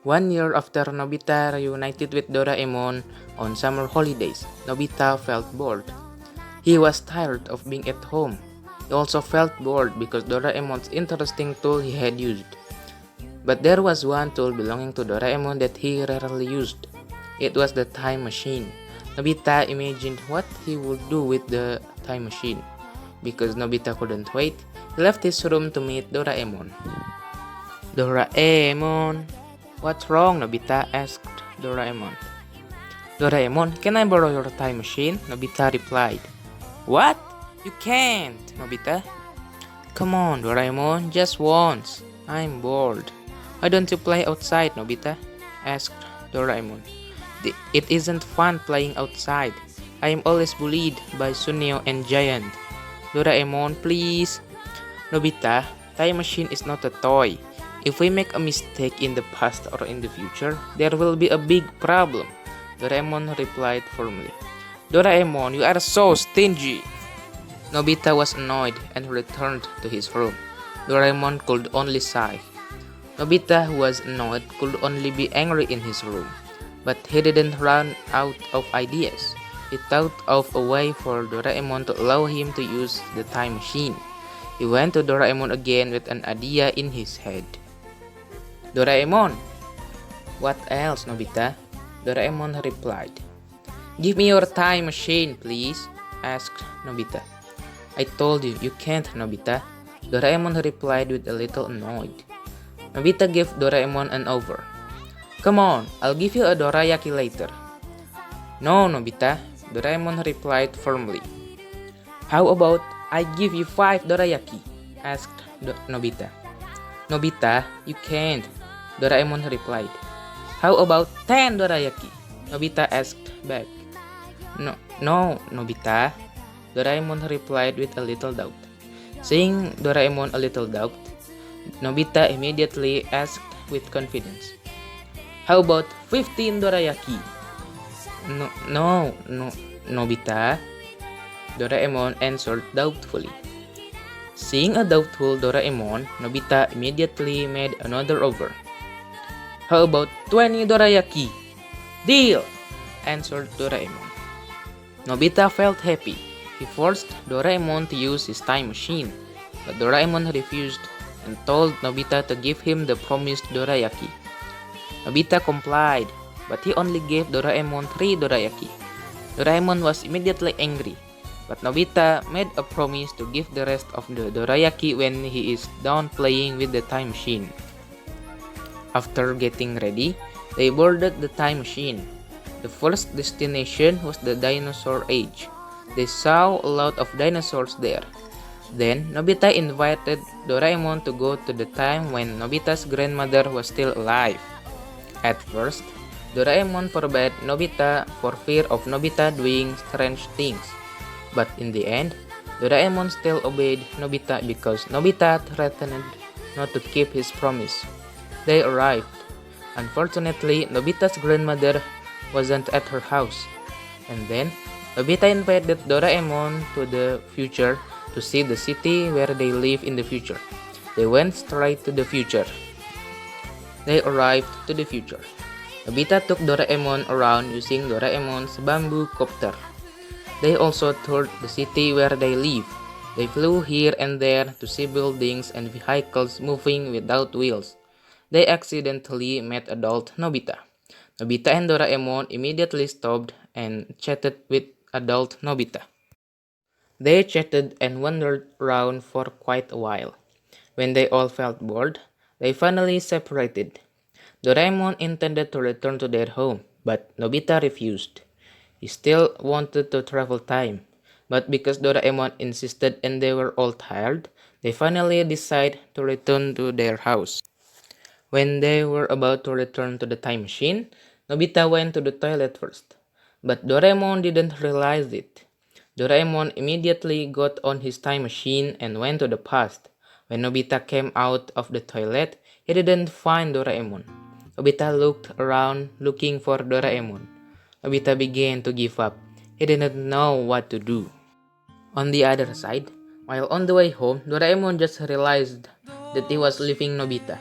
One year after Nobita reunited with Doraemon on summer holidays, Nobita felt bored. He was tired of being at home. He also felt bored because Doraemon's interesting tool he had used. But there was one tool belonging to Doraemon that he rarely used. It was the time machine. Nobita imagined what he would do with the time machine. Because Nobita couldn't wait, he left his room to meet Doraemon. Doraemon, what's wrong? Nobita asked Doraemon. Doraemon, can I borrow your time machine? Nobita replied. What? You can't, Nobita. Come on, Doraemon, just once. I'm bored. Why don't you play outside, Nobita? Asked Doraemon. It isn't fun playing outside. I am always bullied by Suneo and Giant. Doraemon, please. Nobita, time machine is not a toy. If we make a mistake in the past or in the future, there will be a big problem. Doraemon replied firmly. Doraemon, you are so stingy. Nobita was annoyed and returned to his room. Doraemon could only sigh. Nobita, who was annoyed, could only be angry in his room. But he didn't run out of ideas. He thought of a way for Doraemon to allow him to use the time machine. He went to Doraemon again with an idea in his head. Doraemon! What else, Nobita? Doraemon replied. Give me your time machine, please, asked Nobita. I told you, you can't, Nobita. Doraemon replied with a little annoyed. Nobita gave Doraemon an offer. Come on, I'll give you a dorayaki later. No, Nobita, Doraemon replied firmly. How about I give you 5 dorayaki? Asked Nobita. Nobita, you can't, Doraemon replied. How about 10 dorayaki? Nobita asked back. No, Nobita, Doraemon replied with a little doubt. Seeing Doraemon a little doubt, Nobita immediately asked with confidence. How about 15 dorayaki? No, Nobita, Doraemon answered doubtfully. Seeing a doubtful Doraemon, Nobita immediately made another offer. How about 20 dorayaki? Deal! Answered Doraemon. Nobita felt happy. He forced Doraemon to use his time machine, but Doraemon refused and told Nobita to give him the promised dorayaki. Nobita complied, but he only gave Doraemon 3 dorayaki. Doraemon was immediately angry, but Nobita made a promise to give the rest of the dorayaki when he is done playing with the time machine. After getting ready, they boarded the time machine. The first destination was the dinosaur age. They saw a lot of dinosaurs there. Then, Nobita invited Doraemon to go to the time when Nobita's grandmother was still alive. At first, Doraemon forbade Nobita for fear of Nobita doing strange things. But in the end, Doraemon still obeyed Nobita because Nobita threatened not to keep his promise. They arrived. Unfortunately, Nobita's grandmother wasn't at her house. And then, Nobita invited Doraemon to the future to see the city where they live in the future. They went straight to the future. They arrived to the future. Nobita took Doraemon around using Doraemon's bamboo copter. They also toured the city where they live. They flew here and there to see buildings and vehicles moving without wheels. They accidentally met adult Nobita. Nobita and Doraemon immediately stopped and chatted with adult Nobita. They chatted and wandered around for quite a while. When they all felt bored, they finally separated. Doraemon intended to return to their home, but Nobita refused. He still wanted to travel time, but because Doraemon insisted and they were all tired, they finally decided to return to their house. When they were about to return to the time machine, Nobita went to the toilet first, but Doraemon didn't realize it. Doraemon immediately got on his time machine and went to the past. When Nobita came out of the toilet, he didn't find Doraemon. Nobita looked around looking for Doraemon. Nobita began to give up. He didn't know what to do. On the other side, while on the way home, Doraemon just realized that he was leaving Nobita.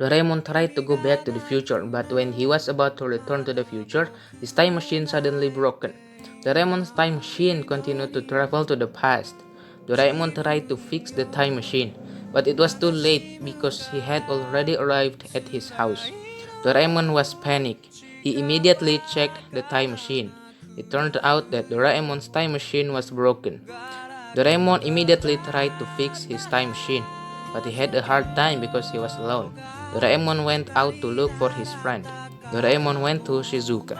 Doraemon tried to go back to the future, but when he was about to return to the future, his time machine suddenly broken. Doraemon's time machine continued to travel to the past. Doraemon tried to fix the time machine, but it was too late because he had already arrived at his house. Doraemon was panicked. He immediately checked the time machine. It turned out that Doraemon's time machine was broken. Doraemon immediately tried to fix his time machine, but he had a hard time because he was alone. Doraemon went out to look for his friend. Doraemon went to Shizuka.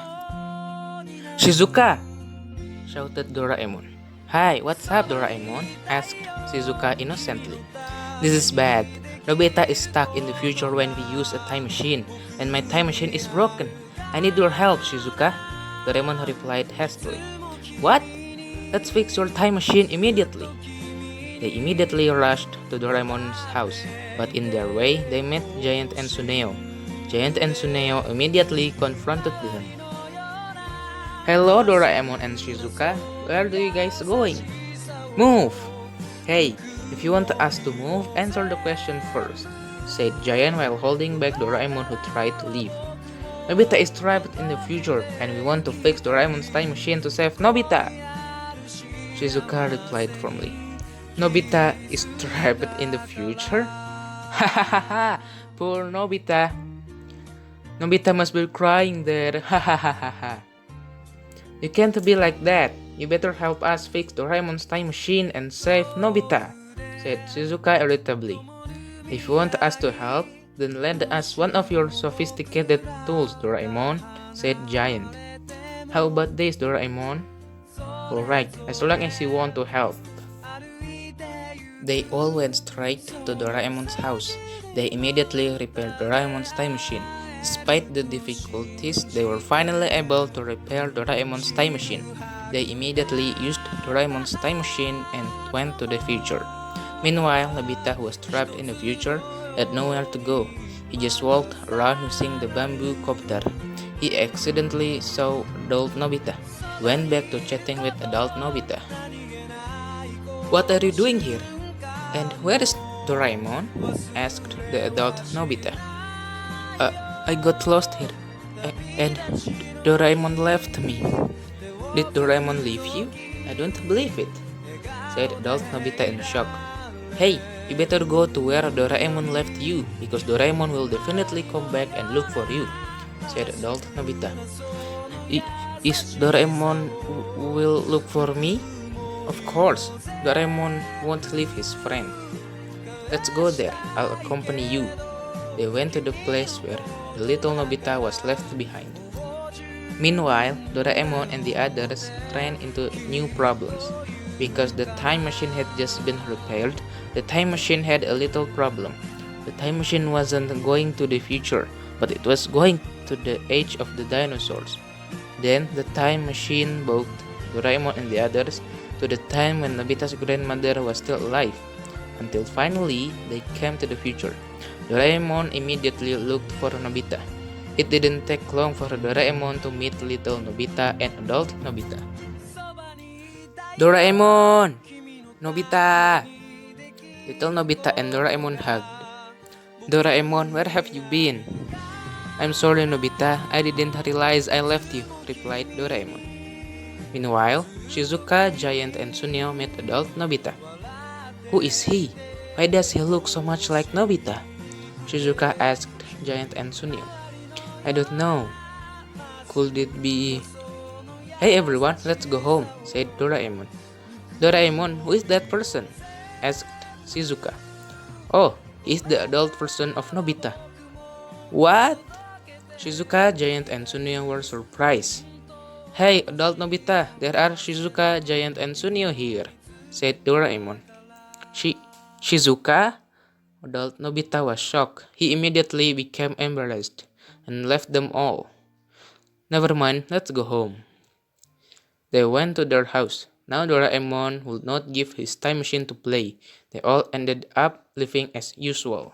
Shizuka! Shouted Doraemon. Hi, what's up, Doraemon? Asked Shizuka innocently. This is bad. Nobita is stuck in the future when we use a time machine, and my time machine is broken. I need your help, Shizuka. Doraemon replied hastily. What? Let's fix your time machine immediately. They immediately rushed to Doraemon's house, but in their way they met Giant and Suneo. Giant and Suneo immediately confronted them. Hello Doraemon and Shizuka, where do you guys going? Move! Hey, if you want us to move, answer the question first, said Giant while holding back Doraemon who tried to leave. Nobita is trapped in the future and we want to fix Doraemon's time machine to save Nobita. Shizuka replied firmly. Nobita is trapped in the future? Ha ha ha ha! Poor Nobita! Nobita must be crying there, ha ha ha ha ha! You can't be like that. You better help us fix Doraemon's time machine and save Nobita, said Shizuka irritably. If you want us to help, then lend us one of your sophisticated tools, Doraemon, said Giant. How about this, Doraemon? Alright, as long as you want to help. They all went straight to Doraemon's house. They immediately repaired Doraemon's time machine. Despite the difficulties, they were finally able to repair Doraemon's time machine. They immediately used Doraemon's time machine and went to the future. Meanwhile, Nobita, who was trapped in the future, had nowhere to go. He just walked around using the bamboo copter. He accidentally saw adult Nobita. Went back to chatting with adult Nobita. What are you doing here? And where is Doraemon? Asked the adult Nobita. I got lost here, and Doraemon left me. Did Doraemon leave you? I don't believe it, said adult Nobita in shock. Hey, you better go to where Doraemon left you, because Doraemon will definitely come back and look for you, said adult Nobita. Is Doraemon will look for me? Of course, Doraemon won't leave his friend. Let's go there, I'll accompany you. They went to the place where the little Nobita was left behind. Meanwhile, Doraemon and the others ran into new problems. Because the time machine had just been repaired, the time machine had a little problem. The time machine wasn't going to the future, but it was going to the age of the dinosaurs. Then the time machine brought Doraemon and the others to the time when Nobita's grandmother was still alive, until finally they came to the future. Doraemon immediately looked for Nobita. It didn't take long for Doraemon to meet little Nobita and adult Nobita. Doraemon! Nobita! Little Nobita and Doraemon hugged. Doraemon, where have you been? I'm sorry, Nobita. I didn't realize I left you, replied Doraemon. Meanwhile, Shizuka, Giant, and Suneo met adult Nobita. Who is he? Why does he look so much like Nobita? Shizuka asked Giant and Suneo. I don't know. Could it be... Hey everyone, let's go home, said Doraemon. Doraemon, who is that person? Asked Shizuka. Oh, he's the adult version of Nobita. What? Shizuka, Giant, and Suneo were surprised. Hey, adult Nobita, there are Shizuka, Giant, and Suneo here, said Doraemon. Shizuka? Adult Nobita was shocked. He immediately became embarrassed and left them all. Never mind, let's go home. They went to their house. Now Doraemon would not give his time machine to play. They all ended up living as usual.